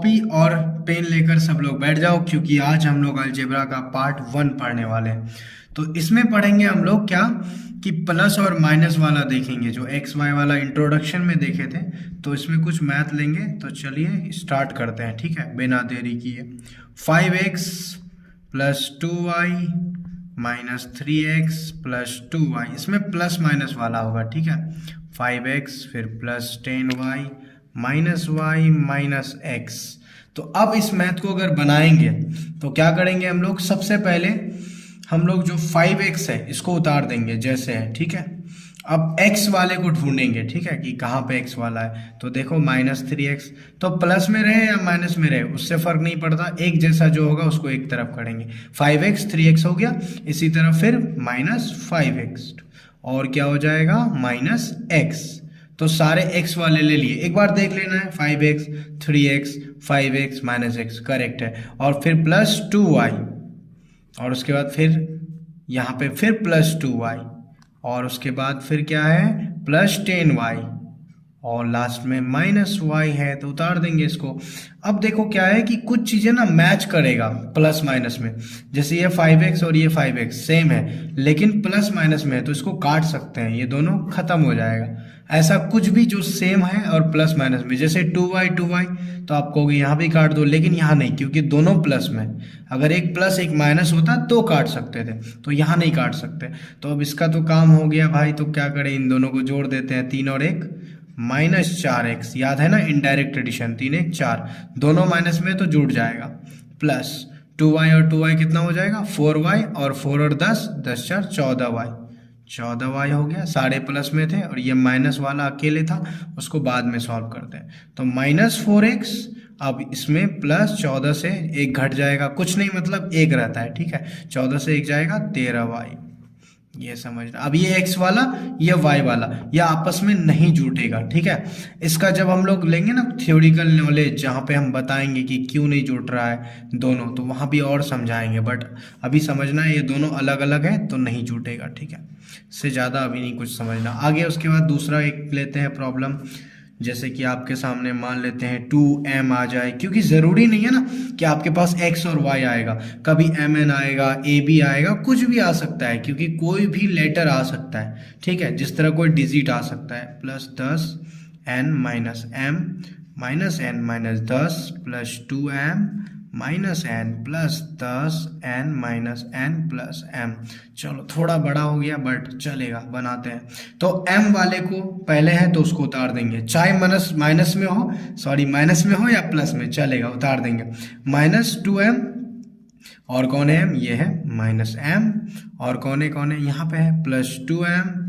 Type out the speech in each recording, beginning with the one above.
Copy और pen लेकर सब लोग बैठ जाओ, क्योंकि आज हम लोग अलजेब्रा का पार्ट 1 पढ़ने वाले हैं। तो इसमें पढ़ेंगे हम लोग क्या कि प्लस और माइनस वाला देखेंगे, जो एक्स वाई वाला इंट्रोडक्शन में देखे थे। तो इसमें कुछ मैथ लेंगे, तो चलिए स्टार्ट करते हैं, ठीक है, बिना देरी किए। 5x plus 2y minus 3x plus 2y, इसमें प्लस माइनस वाला होगा, ठीक है। 5x फिर plus 10y minus y minus x। तो अब इस मैथ को अगर बनाएंगे तो क्या करेंगे हम लोग, सबसे पहले हम लोग जो 5x है इसको उतार देंगे जैसे है, ठीक है। अब x वाले को ढूंढेंगे, ठीक है, कि कहाँ पे x वाला है। तो देखो माइनस 3x, तो प्लस में रहे या माइनस में रहे उससे फर्क नहीं पड़ता, एक जैसा जो होगा उसको एक तरफ करेंगे। 5x 3x हो गया, इसी तरह फिर माइनस 5x और क्या हो जाएगा माइनस x। तो सारे x वाले ले लिए, एक बार देख लेना है। 5x 3x 5x minus x correct है, और फिर प्लस 2y, और उसके बाद फिर यहाँ पे फिर प्लस 2y, और उसके बाद फिर क्या है प्लस 10y, और लास्ट में माइनस y है, तो उतार देंगे इसको। अब देखो क्या है कि कुछ चीजें ना मैच करेगा प्लस माइनस में, जैसे ये 5x और ये 5x सेम है लेकिन प्लस माइनस में है, तो इसको काट सकते हैं, ये दोनों खत्म हो जाएगा। ऐसा कुछ भी जो सेम है और प्लस माइनस में, जैसे 2y 2y, तो आप कहोगे यहाँ भी काट दो, लेकिन यहाँ नहीं, क्योंकि दोनों प्लस में। अगर एक प्लस एक माइनस होता तो काट सकते थे, तो यहाँ नहीं काट सकते। तो अब इसका तो काम हो गया भाई, तो क्या करें, इन दोनों को जोड़ देते हैं, 3 और 1 माइनस 4x, याद है ना इनडायरेक्ट एडिशन, 3 1 4, दोनों माइनस में तो जुड़ जाएगा। प्लस 2y और 2y कितना हो जाएगा 4y, और 4 और 10 10 4 14y, 14y हो गया, सारे प्लस में थे और ये माइनस वाला अकेले था, उसको बाद में सॉल्व करते हैं। तो माइनस 4x, अब इसमें प्लस 14 से एक घट जाएगा, कुछ नहीं मतलब एक रहता है, ठीक है। 14 से एक जाएगा 13y, ये समझना। अब ये x वाला ये y वाला ये आपस में नहीं जुटेगा, ठीक है। इसका जब हम लोग लेंगे ना थ्योरिटिकल नॉलेज, जहाँ पे हम बताएंगे कि क्यों नहीं जुट रहा है दोनों, तो वहाँ भी और समझाएंगे, बट अभी समझना है ये दोनों अलग अलग है तो नहीं जुटेगा, ठीक है। इससे ज़्यादा अभी नहीं कुछ समझना आगे। उसके बाद दूसरा एक लेते हैं प्रॉब्लम, जैसे कि आपके सामने मान लेते हैं 2m आ जाए, क्योंकि ज़रूरी नहीं है ना कि आपके पास x और y आएगा, कभी mn आएगा, ab आएगा, कुछ भी आ सकता है, क्योंकि कोई भी लेटर आ सकता है, ठीक है, जिस तरह कोई डिजिट आ सकता है। Plus 10 n minus m minus n minus 10 plus 2m minus n plus 10 n minus n plus m। चलो थोड़ा बड़ा हो गया बट चलेगा, बनाते हैं। तो m वाले को पहले है तो उसको उतार देंगे, चाहे माइनस में हो, सॉरी माइनस में हो या प्लस में, चलेगा, उतार देंगे। माइनस 2m, और कौन है m, ये है माइनस m, और कौन है यहाँ पे है प्लस 2m,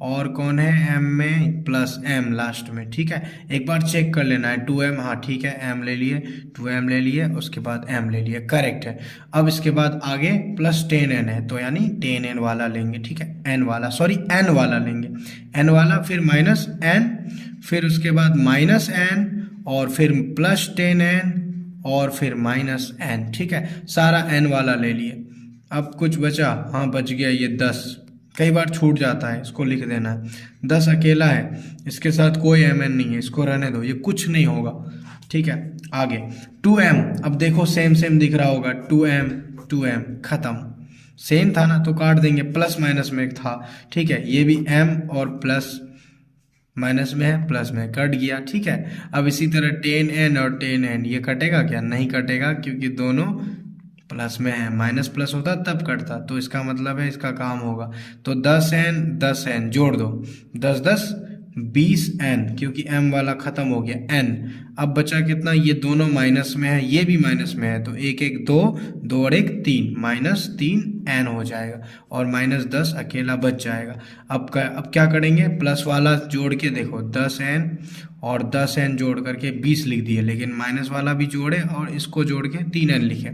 और कौन है m में प्लस m लास्ट में, ठीक है। एक बार चेक कर लेना है 2m, हाँ ठीक है, m ले लिए, 2m ले लिए, उसके बाद m ले लिए, करेक्ट है। अब इसके बाद आगे प्लस 10n है, तो यानी 10n वाला लेंगे, ठीक है, n वाला लेंगे, n वाला, फिर माइनस n, फिर उसके बाद माइनस n, और फिर प्लस 10n, और फिर माइनस n, ठीक है, सारा n वाला ले लिए। अब कुछ बचा, हाँ बच गया ये 10, कई बार छूट जाता है, इसको लिख देना है। 10 अकेला है, इसके साथ कोई mn नहीं है, इसको रहने दो, ये कुछ नहीं होगा, ठीक है। आगे 2m, अब देखो सेम दिख रहा होगा, 2m खत्म, सेम था ना तो काट देंगे, प्लस माइनस में था, ठीक है। ये भी m और प्लस माइनस में है, प्लस में कट गया, ठीक है। अब इसी तरह 10n और 10n, ये कटेगा क्या, नहीं कटेगा, क्योंकि दोनों प्लस में है, माइनस प्लस होता तब कटता, तो इसका मतलब है इसका काम होगा। तो 10n जोड़ दो, 10 10 20n, क्योंकि m वाला खत्म हो गया n। अब बचा कितना, ये दोनों माइनस में है, ये भी माइनस में है, तो 1 1 2 2 और 1 3, माइनस 3n हो जाएगा, और माइनस 10 अकेला बच जाएगा। अब क्या करेंगे, प्लस वाला जोड़ के देखो, 10n और 10n जोड़ करके 20 लिख दिए, लेकिन माइनस वाला भी जोड़े और इसको जोड़ के 3n लिखे।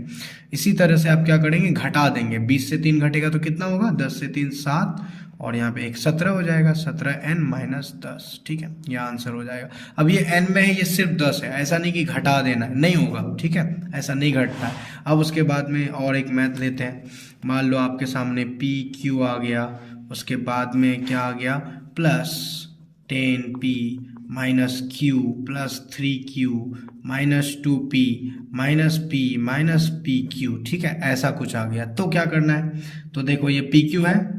इसी तरह से आप क्या करेंगे, घटा देंगे, 20 से 3 घटेगा तो कितना होगा, 10 से 3 7, और यहाँ पे एक 17 हो जाएगा, 17n माइनस 10, ठीक है, यह आंसर हो जाएगा। अब ये n में है, ये सिर्फ 10 है, ऐसा नहीं कि घटा देना है, नहीं होगा, ठीक है, ऐसा नहीं घटता है। अब उसके बाद में और एक मैथ लेते हैं, मान लो आपके सामने PQ आ गया, उसके बाद में क्या आ गया, plus 10p minus Q plus 3q minus 2p minus P Q, ठीक है, ऐसा कुछ आ गया। तो क्या करना है, तो देखो ये पी क्यू है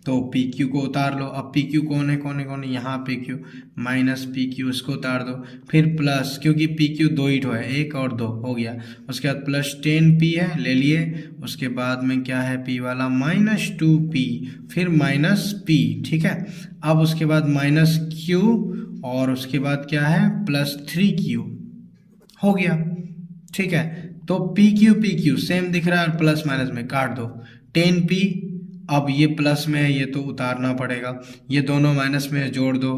तो पी क्यू को उतार लो। अब पी क्यू कौन है, यहाँ P Q minus P Q, इसको उतार दो। फिर प्लस, क्योंकि पी क्यू दो ही है, एक और दो हो गया। उसके बाद प्लस 10p है, ले लिए। उसके बाद में क्या है, पी वाला माइनस 2p, फिर माइनस पी, ठीक है। अब उसके बाद माइनस क्यू और उसके बाद क्या है प्लस 3q हो गया, ठीक है। तो पी क्यू सेम दिख रहा है और प्लस माइनस में काट दो। 10p, अब ये प्लस में है, ये तो उतारना पड़ेगा। ये दोनों माइनस में जोड़ दो,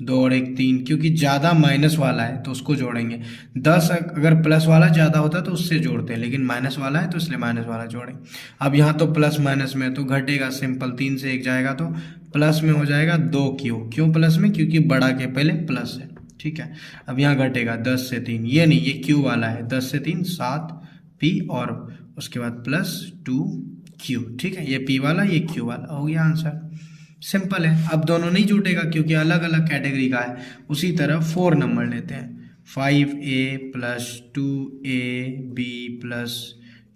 2 और 1 3, क्योंकि ज़्यादा माइनस वाला है तो उसको जोड़ेंगे। 10 अगर प्लस वाला ज़्यादा होता तो उससे जोड़ते हैं, लेकिन माइनस वाला है तो इसलिए माइनस वाला जोड़ेंगे। अब यहाँ तो प्लस माइनस में तो घटेगा, सिंपल 3 से 1 जाएगा तो प्लस में हो जाएगा 2q। क्यों प्लस में, क्योंकि बड़ा के पहले प्लस है, ठीक है। अब यहाँ घटेगा 10 से 3, ये नहीं, ये q वाला है, 10 से 3 7p और उसके बाद प्लस 2q, ठीक है। ये p वाला ये q वाला हो गया आंसर, सिंपल है। अब दोनों नहीं जुटेगा क्योंकि अलग अलग कैटेगरी का है। उसी तरह 4 नंबर लेते हैं, 5a plus 2ab plus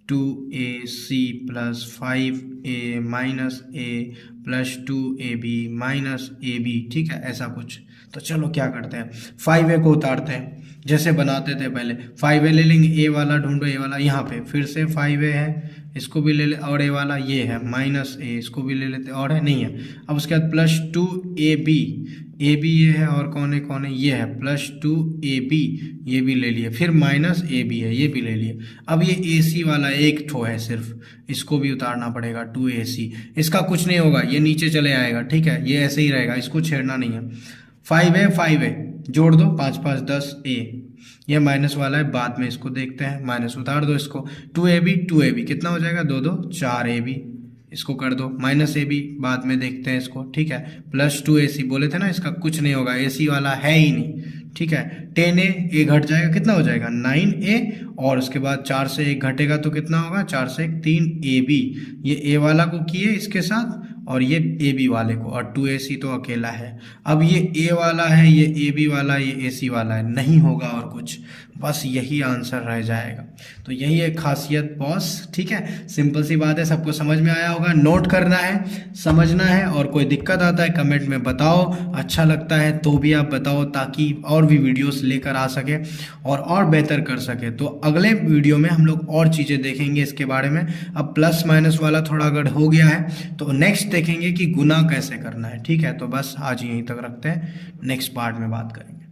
2ac plus 5a minus a plus 2ab minus ab, ठीक है, ऐसा कुछ। तो चलो क्या करते हैं, 5a को उतारते हैं जैसे बनाते थे पहले। 5a ले लेंगे, a वाला ढूंढो, a वाला यहाँ पे फिर से 5a है, इसको भी ले ले, और a वाला ये है माइनस a, इसको भी ले लेते, और है नहीं है। अब उसके बाद प्लस 2ab, ए बी ये है, और कौन है ये है प्लस 2ab, ये भी ले लिए। फिर माइनस ab है, ये भी ले लिए। अब ये ac वाला एक ठो है सिर्फ, इसको भी उतारना पड़ेगा 2ac। इसका कुछ नहीं होगा, ये नीचे चले आएगा, ठीक है, ये ऐसे ही रहेगा, इसको छेड़ना नहीं है। 5a जोड़ दो, 5 5 10a, ये माइनस वाला है, बाद में इसको देखते हैं, माइनस उतार दो इसको। 2ab कितना हो जाएगा, 2 2 4ab, इसको कर दो। माइनस ab बाद में देखते हैं इसको, ठीक है। प्लस 2ac बोले थे ना, इसका कुछ नहीं होगा, ac वाला है ही नहीं, ठीक है। 10a घट जाएगा, कितना हो जाएगा 9a, और उसके बाद 4 से 1 घटेगा तो कितना होगा, 4 से 1 3ab। ये a वाला को किए इसके साथ और ये ab वाले को, और 2ac तो अकेला है। अब ये a वाला है, ये ab वाला, ये ac वाला है, नहीं होगा और कुछ, बस यही आंसर रह जाएगा। तो यही एक खासियत बॉस, ठीक है, सिंपल सी बात है, सबको समझ में आया होगा। नोट करना है, समझना है, और कोई दिक्कत आता है कमेंट में बताओ, अच्छा लगता है तो भी आप बताओ, ताकि और भी वीडियोस लेकर आ सके और बेहतर कर सके। तो अगले वीडियो में हम लोग और चीज़ें देखेंगे इसके बारे में। अब प्लस माइनस वाला थोड़ा अगर हो गया है तो नेक्स्ट देखेंगे कि गुना कैसे करना है, ठीक है। तो बस आज यहीं तक रखते हैं, नेक्स्ट पार्ट में बात करेंगे।